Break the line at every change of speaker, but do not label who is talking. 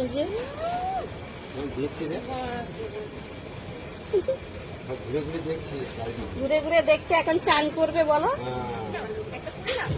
এই যে
দেখছি রে, ঘুরে ঘুরে দেখছি চারিদিকে।
ঘুরে ঘুরে দেখছে, এখন চান করবে বলো।
হ্যাঁ।